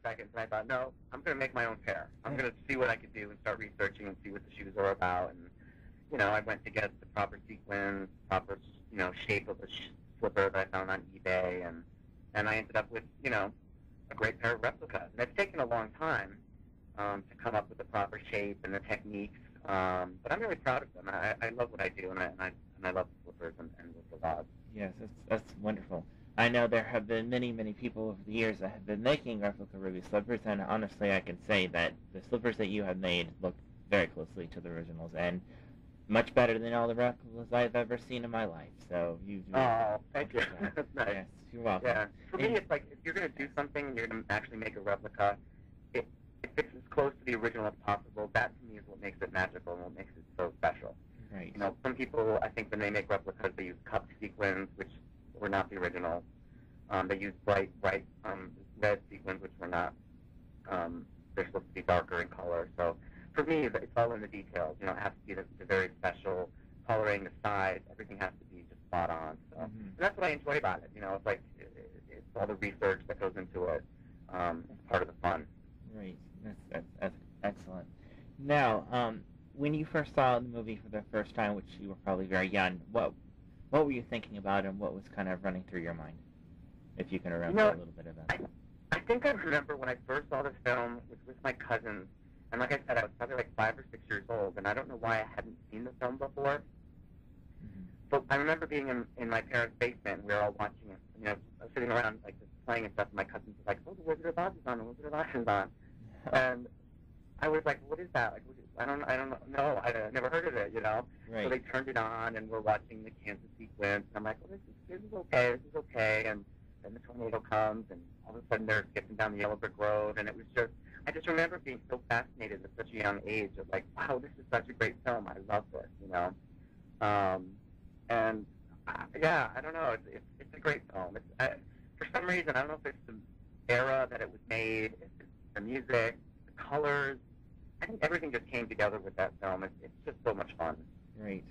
seconds, and I thought, no, I'm going to make my own pair. I'm going to see what I could do and start researching and see what the shoes are about. And, you know, I went to get the proper sequins, proper, you know, shape of a slipper that I found on eBay, and I ended up with, you know, a great pair of replicas. And it's taken a long time to come up with the proper shape and the techniques, but I'm really proud of them. I love what I do, and I love the slippers and the rods. Yes, that's wonderful. I know there have been many, many people over the years that have been making replica ruby slippers, and honestly I can say that the slippers that you have made look very closely to the originals, and much better than all the replicas I've ever seen in my life. So you do. Oh, thank you. That's nice. Yes, you're welcome. Yeah. For me, it's like if you're going to do something, you're going to actually make a replica. If it's as close to the original as possible, that to me is what makes it magical and what makes it so special. Right. You know, some people, I think, when they make replicas, they use cup sequins, which were not the original. They use bright red sequins, which were not. They're supposed to be darker in color. So for me, it's all in the details. You know, it has to be the very special coloring, the size, everything has to be just spot on. So and that's what I enjoy about it. You know, it's like it's all the research that goes into it. It's part of the fun. Right. That's excellent. Now, when you first saw the movie for the first time, which you were probably very young, what were you thinking about, and what was kind of running through your mind, if you can remember a little bit of that? I think I remember when I first saw this film was with my cousins, and like I said, I was probably like 5 or 6 years old, and I don't know why I hadn't seen the film before. But I remember being in my parents' basement, and we were all watching it. You know, sitting around like just playing and stuff, and my cousins were like, "Oh, the Wizard of Oz is on, the Wizard of Oz is on," and I was like, "What is that? Like, I don't know. I never heard of it, you know." Right. So they turned it on, and we're watching the Kansas sequence, and I'm like, "Well, this is okay," and then the tornado comes, and all of a sudden they're skipping down the yellow brick road, and it was just, I just remember being so fascinated at such a young age of like, wow, this is such a great film. I love this, you know. And yeah, I don't know. It's a great film. For some reason, I don't know if it's the era that it was made, if it's the music, the colors. I think everything just came together with that film. It's just so much fun. Right.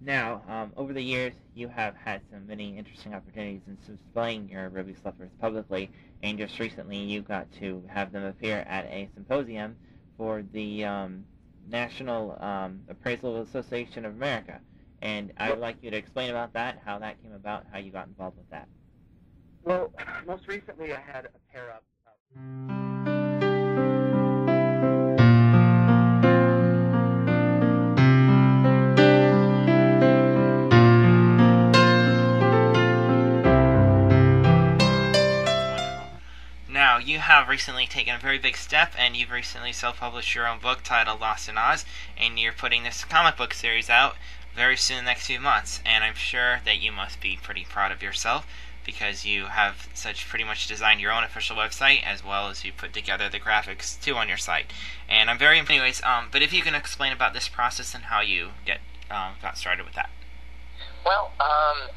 Now, over the years, you have had so many interesting opportunities in displaying your ruby slippers publicly, and just recently you got to have them appear at a symposium for the National Appraisal Association of America. And I would like you to explain about that, how that came about, how you got involved with that. Well, most recently I had a pair up. Now, you have recently taken a very big step, and you've recently self-published your own book titled Lost in Oz, and you're putting this comic book series out very soon in the next few months, and I'm sure that you must be pretty proud of yourself, because you have pretty much designed your own official website, as well as you put together the graphics too on your site. And I'm very anyways, but if you can explain about this process and how you got started with that. Well,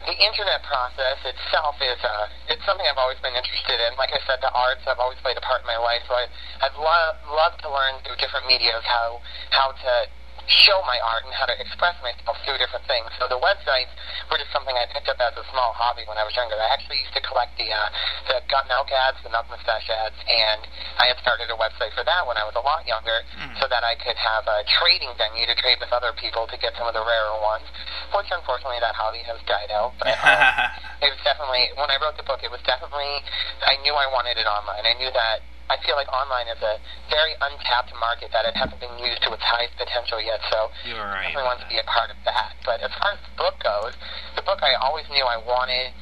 the internet process itself is it's something I've always been interested in. Like I said, the arts have always played a part in my life, so I'd love to learn through different medias how to show my art and how to express myself through different things. So the websites were just something I picked up as a small hobby when I was younger. I actually used to collect the Gut Milk ads, the Milk Mustache ads, and I had started a website for that when I was a lot younger so that I could have a trading venue to trade with other people to get some of the rarer ones, which unfortunately that hobby has died out. But it was definitely, when I wrote the book, it was definitely, I knew I wanted it online. I knew that I feel like online is a very untapped market that it hasn't been used to its highest potential yet, so I definitely want to be a part of that. But as far as the book goes, the book I always knew I wanted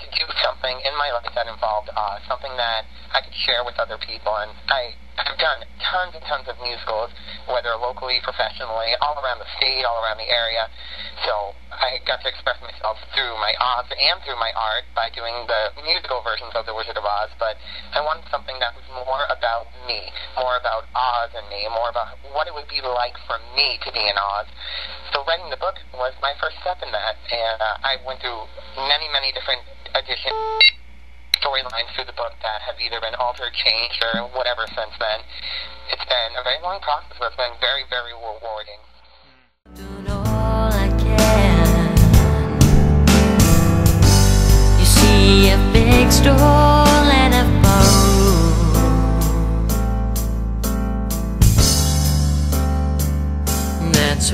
to do something in my life that involved something that I could share with other people, and I've done tons and tons of musicals, whether locally, professionally, all around the state, all around the area. So I got to express myself through my Oz and through my art by doing the musical versions of The Wizard of Oz, but I wanted something that was more about me, more about Oz and me, more about what it would be like for me to be in Oz. So writing the book was my first step in that, and I went through many, many different editions, storylines through the book that have either been altered, changed, or whatever since then. It's been a very long process, but it's been very, very rewarding. Doing all I can. You see a big stall and a bar.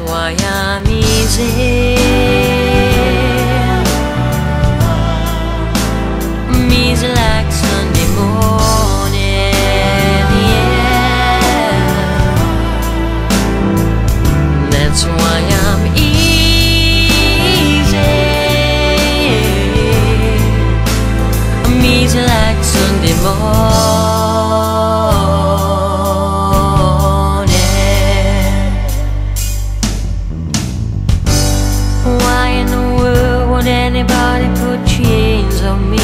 why I'm easy. I'm easy like Sunday morning, yeah. That's why I'm easy. I'm easy like Sunday morning. Why in the world would anybody put chains on me?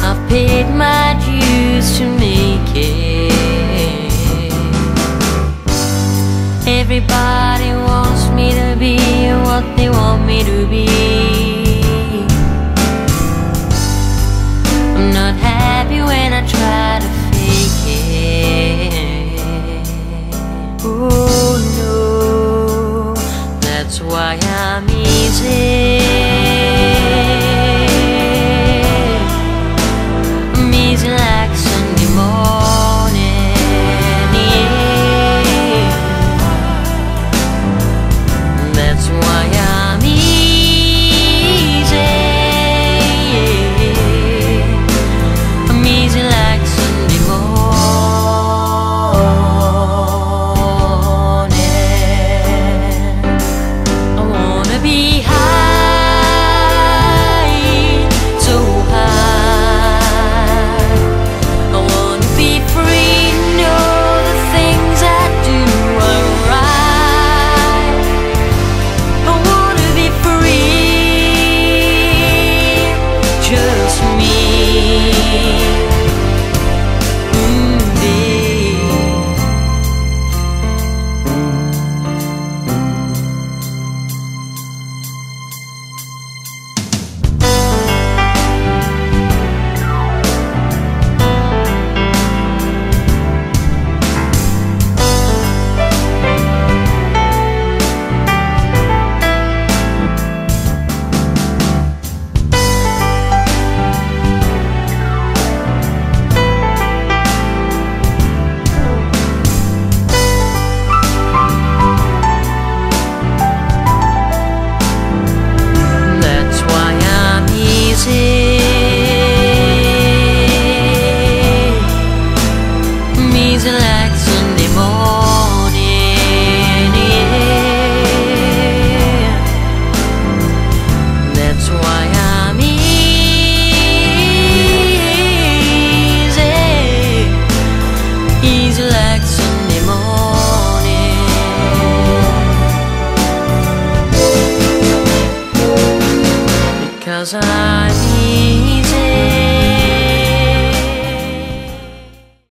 I've paid my dues to make it. Everybody wants me to be what they want me to be. I'm not happy when I try to fake it. Oh no, that's why I'm easy. I'm easy like Sunday morning, yeah. That's why I'm easy. I'm easy like Sunday morning. I wanna be high, so high. I wanna be free, know the things I do are right. I wanna be free, just me. That's why I'm easy. I'm easy like Sunday morning, yeah. That's why I'm easy. Easy like Sunday morning. Because I'm easy.